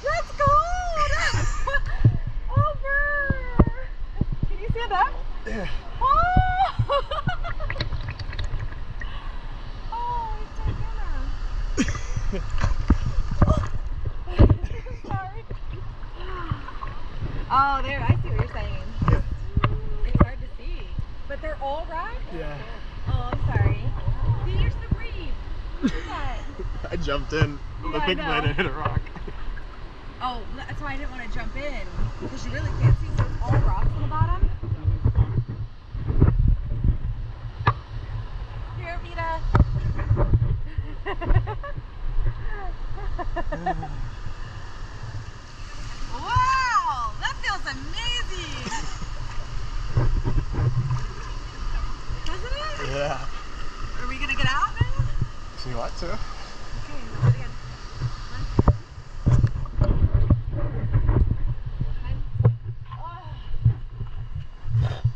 That's cold! Oh, brr. Can you stand up? Yeah. Oh! Oh, it's so Sorry. Oh, there, I see what you're saying. Yeah. It's hard to see. But they're all rocks? Yeah. Oh, I'm sorry. See, you're so brave. Look at that. I jumped in. Yeah, I think I might have hit a rock. Oh, that's why I didn't want to jump in. Because you really can't see. So it's all rocks on the bottom. Here, Vita. Wow, that feels amazing. Doesn't it? Yeah. Are we gonna get out now? So you want to? Okay, let's do it again.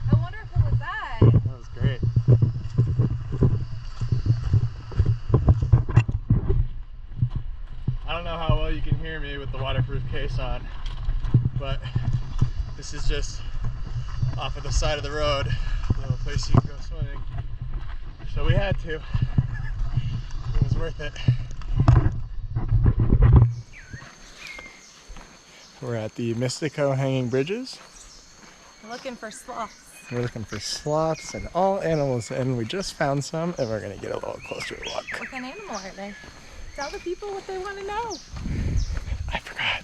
I wonder if it was that. That was great. I don't know how well you can hear me with the waterproof case on, but this is just off of the side of the road, a little place you can go swimming. So we had to. It was worth it. We're at the Mistico hanging bridges. We're looking for sloths. We're looking for sloths and all animals, and we just found some, and we're gonna get a little closer look. What kind of animal are they? Tell the people what they want to know. I forgot.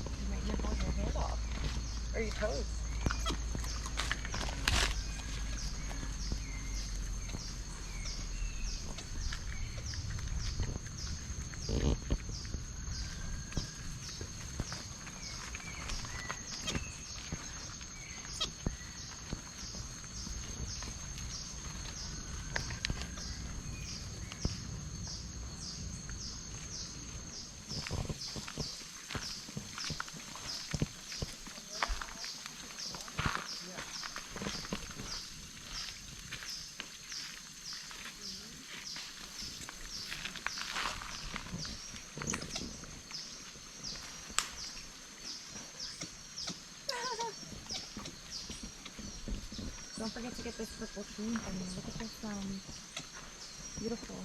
You might nibble your hand off. Or your toes. Don't forget to get this purple tree. I mean, look at this, beautiful.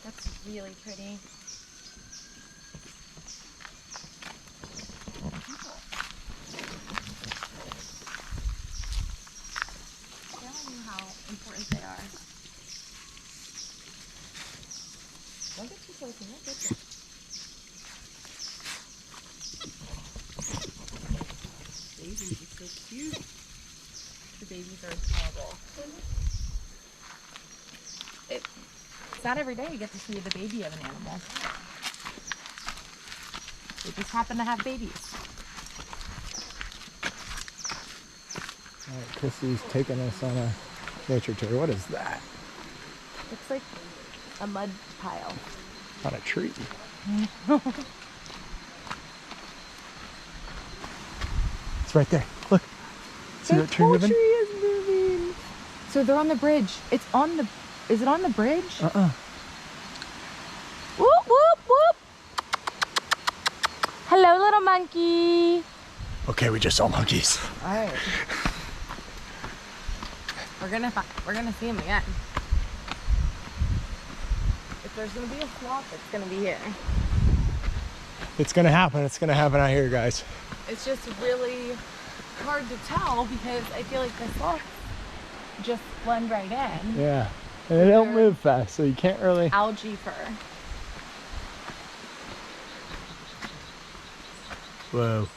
That's really pretty. Telling you how important they are. Don't get too close in it. Babies are so cute. The babies are adorable. It's not every day you get to see the baby of an animal. They just happen to have babies. All right, Chrissy's taking us on a nature tour. What is that? Looks like a mud pile. On a tree. It's right there. Look. See that tree moving? The tree is moving. So they're on the bridge. It's on the... Is it on the bridge? Uh-uh. Whoop, whoop, whoop. Hello, little monkey. Okay, we just saw monkeys. All right. We're gonna see him again. If there's gonna be a sloth, it's gonna be here. It's gonna happen. It's gonna happen out here, guys. It's just really hard to tell because I feel like the sloths just blend right in. Yeah. And they don't move fast, so you can't really... Algae fur. Whoa.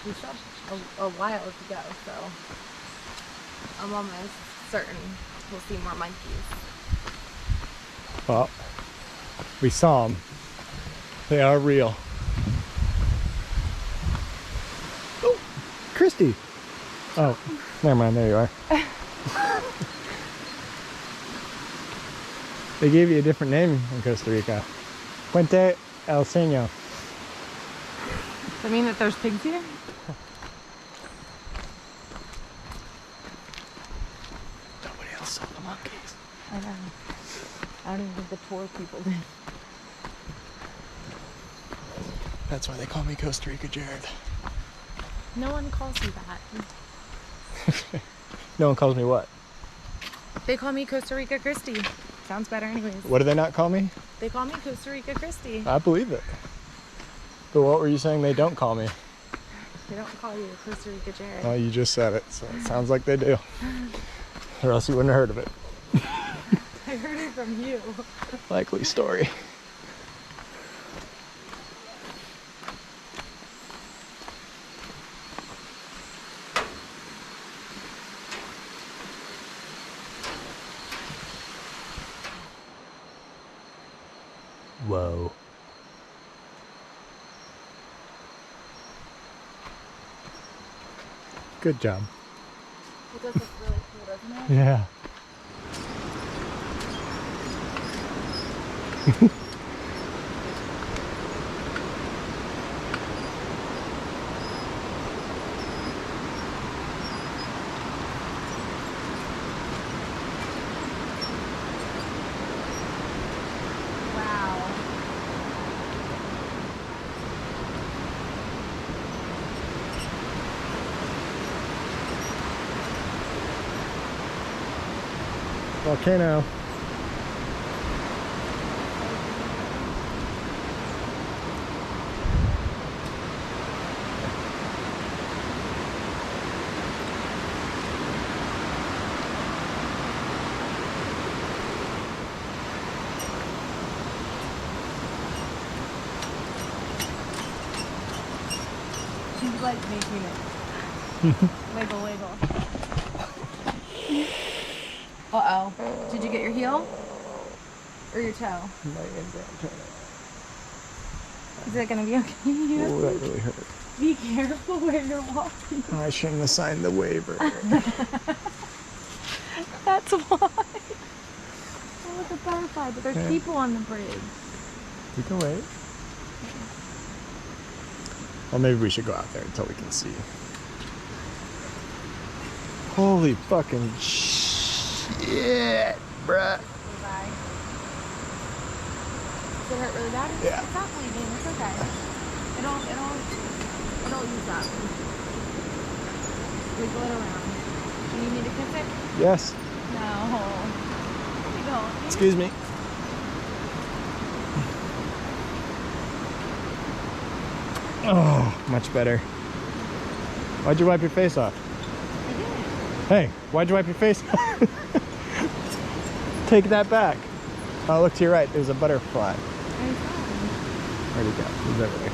we still have a while to go, so I'm almost certain we'll see more monkeys. Well, we saw them. They are real. Oh, Christy. Oh, never mind. There you are. They gave you a different name in Costa Rica. Puente El Seño. Does that mean that there's pigs here? Nobody else saw the monkeys. I know. I don't even think the tour people did. That's why they call me Costa Rica Jared. No one calls you that. No one calls me what? They call me Costa Rica Christy. Sounds better anyways. What do they not call me? They call me Costa Rica Christy. I believe it. But what were you saying they don't call me? They don't call you Costa Rica Jared. Oh, you just said it, so it sounds like they do. Or else you wouldn't have heard of it. I heard it from you. Likely story. Whoa. Good job. It does look really cool, doesn't it? Yeah. Wow. Volcano. She's like making it. Wiggle, wiggle. Uh-oh. Did you get your heel? Or your toe? Is that gonna be okay? Oh, that really hurt. Be careful where you're walking. I shouldn't have signed the waiver. That's why. Oh, look, a butterfly, but there's Yeah. people on the bridge. You can wait. Well, maybe we should go out there until we can see. Holy fucking shit, bruh. Bye. Does it hurt really bad? Yeah. It's not bleeding. It's okay. It'll ease up. Wiggle it around. Do you need me to kiss it? Yes. No. You don't. Excuse me. Oh, much better. Why'd you wipe your face off? I didn't. Hey, why'd you wipe your face off? Take that back. Oh, look to your right. There's a butterfly. I'm fine. Where'd he go? He's over there.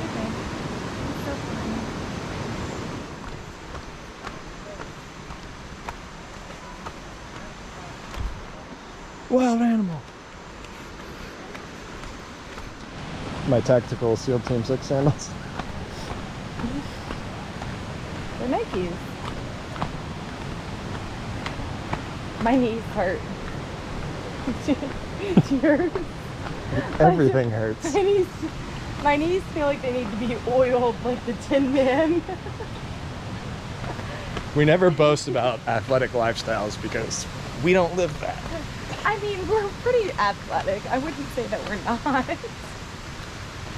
Okay. It's so fun. Wild animal. My tactical SEAL Team 6 sandals. They're Nikes. My knees hurt. Yours? Everything hurts. My knees feel like they need to be oiled like the Tin Man. We never boast about athletic lifestyles because we don't live that. I mean, we're pretty athletic. I wouldn't say that we're not.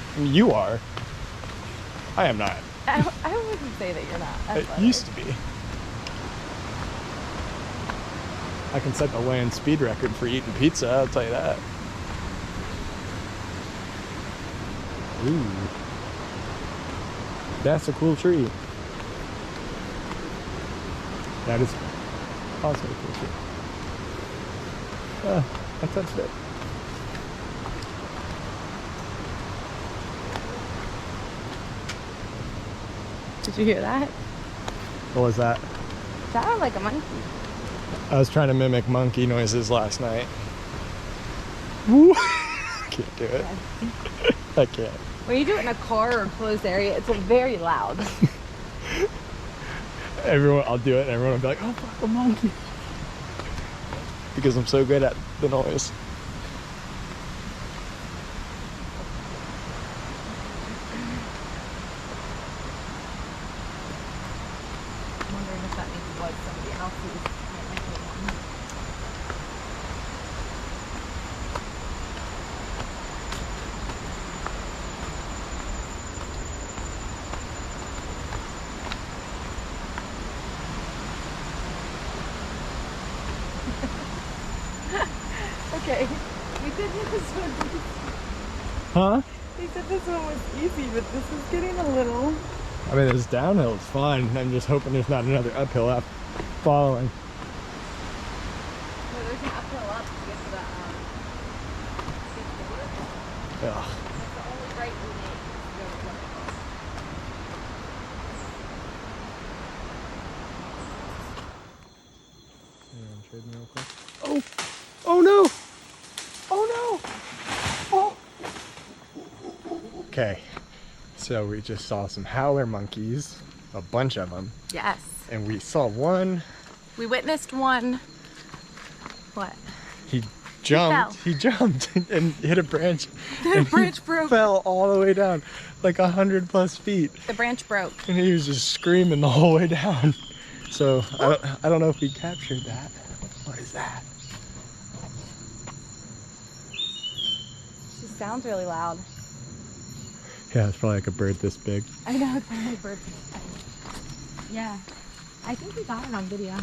I mean, you are. I am not. I wouldn't say that you're not athletic. It used to be. I can set the land speed record for eating pizza, I'll tell you that. Ooh. That's a cool tree. That is also a cool tree. I touched it. Did you hear that? What was that? Sounded like a monkey. I was trying to mimic monkey noises last night. Woo! Can't do it. I can't. When you do it in a car or a closed area, it's very loud. I'll do it and everyone will be like, oh fuck, a monkey. Because I'm so good at the noise. I'm wondering if that maybe was somebody else's. Okay, we did this one. Huh? They said this one was easy, but this is getting a little. I mean, this downhill is fun. I'm just hoping there's not another uphill up following. No, there's an uphill up to get to the Ugh. That's the only right we make. Oh! Oh no! Oh no! Oh! Okay, so we just saw some howler monkeys, a bunch of them. Yes. And we saw one. We witnessed one. What? He jumped and hit a branch. The branch broke. Fell all the way down, like 100+ feet. The branch broke. And he was just screaming the whole way down. So I don't know if we captured that. What is that? She sounds really loud. Yeah, it's probably like a bird this big. I know, it's probably a bird. Yeah. I think we got it on video.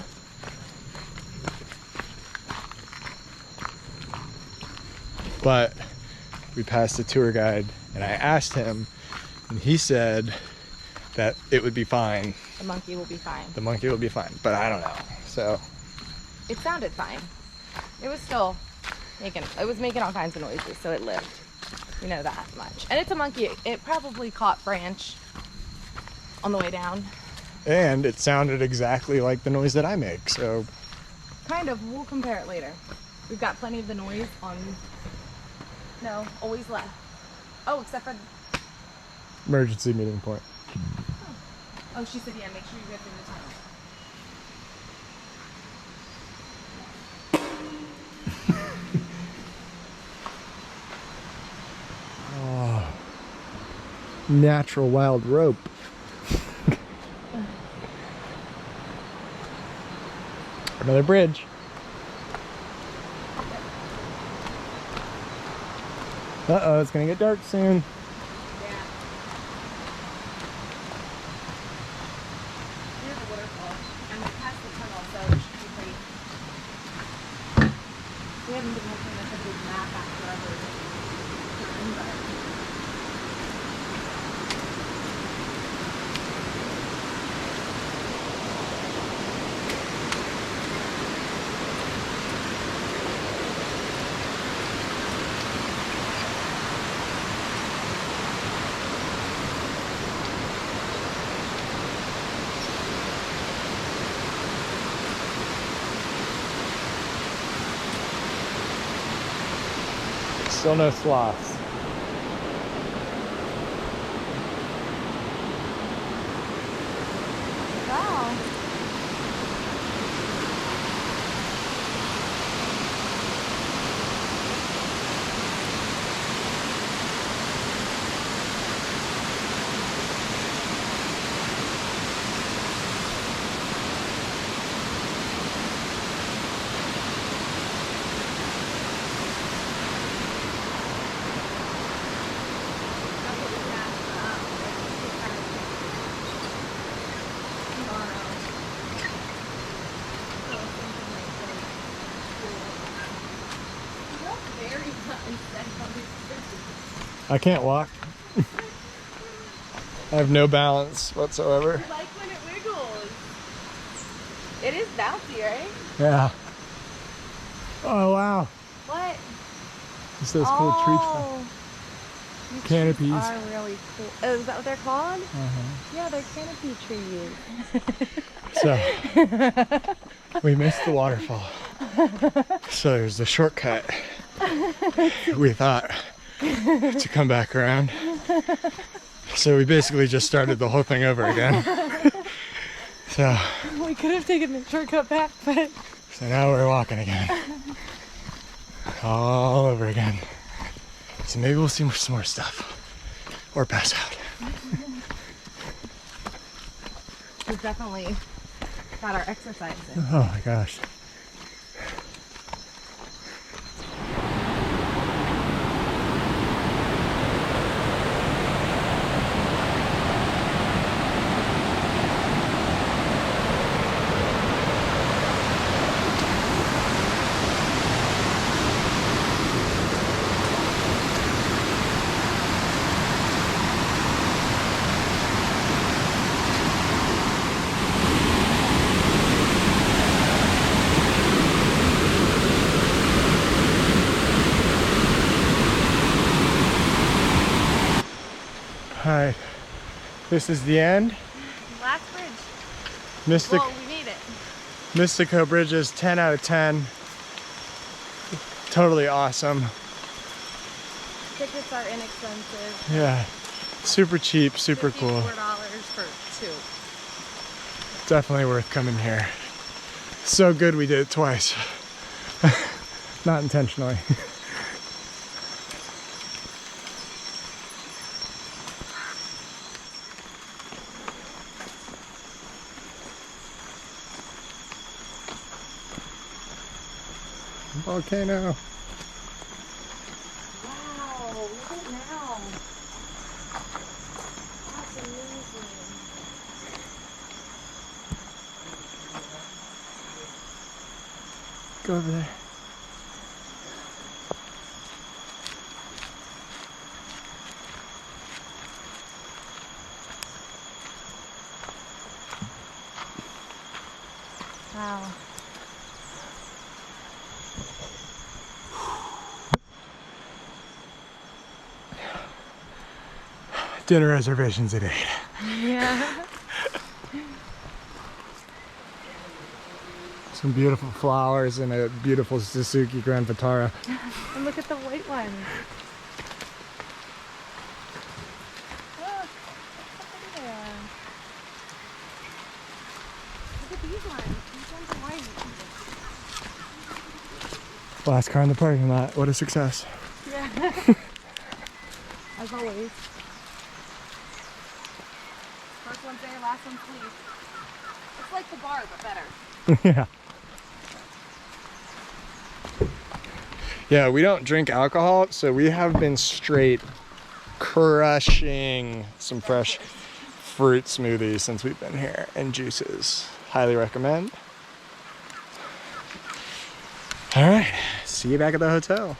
But we passed the tour guide and I asked him and he said that it would be fine. The monkey will be fine. The monkey will be fine, but I don't know. So It sounded fine. It was still making all kinds of noises, so it lived. We know that much. And it's a monkey. It probably caught branch on the way down. and it sounded exactly like the noise that I make, so Kind of. We'll compare it later. We've got plenty of the noise on. No, always left. Oh, except for. emergency meeting point. Oh, she said, yeah, make sure you get through the tunnel. Oh, natural wild rope. Another bridge. Uh-oh, it's gonna get dark soon. Yeah. Here's a waterfall. And we passed the tunnel, so it should be pretty. We haven't been looking at the big map after ever. Still no sloths. Wow. I can't walk. I have no balance whatsoever. I like when it wiggles. It is bouncy, right? Yeah. Oh wow. What? It's those cool tree trunks. These Canopies. trees are really cool. Oh, is that what they're called? Uh-huh. Yeah, they're canopy trees. So, we missed the waterfall. So there's the shortcut, we thought, to come back around. So we basically just started the whole thing over again. So We could have taken the shortcut back, but... So now we're walking again. All over again. So maybe we'll see some more stuff. Or pass out. We've definitely got our exercise in. Oh my gosh. Alright, this is the end. Last bridge. Mistico, Well, we made it. Mistico bridges, 10 out of 10. Totally awesome. Tickets are inexpensive. Yeah, super cheap, super cool. $54 for two. Definitely worth coming here. So good we did it twice. Not intentionally. Volcano. Wow, look at it now. That's amazing. Go over there. Wow. Dinner reservations at 8. Yeah. Some beautiful flowers and a beautiful Suzuki Grand Vitara. And look at the white ones. Look, how pretty they are. Look at these ones. These ones are white. Last car in the parking lot. What a success. Yeah. As always. First one's there, last one's leave. It's like the bar, but better. Yeah. Yeah, we don't drink alcohol, so we have been straight crushing some fresh fruit smoothies since we've been here, and juices. Highly recommend. All right, see you back at the hotel.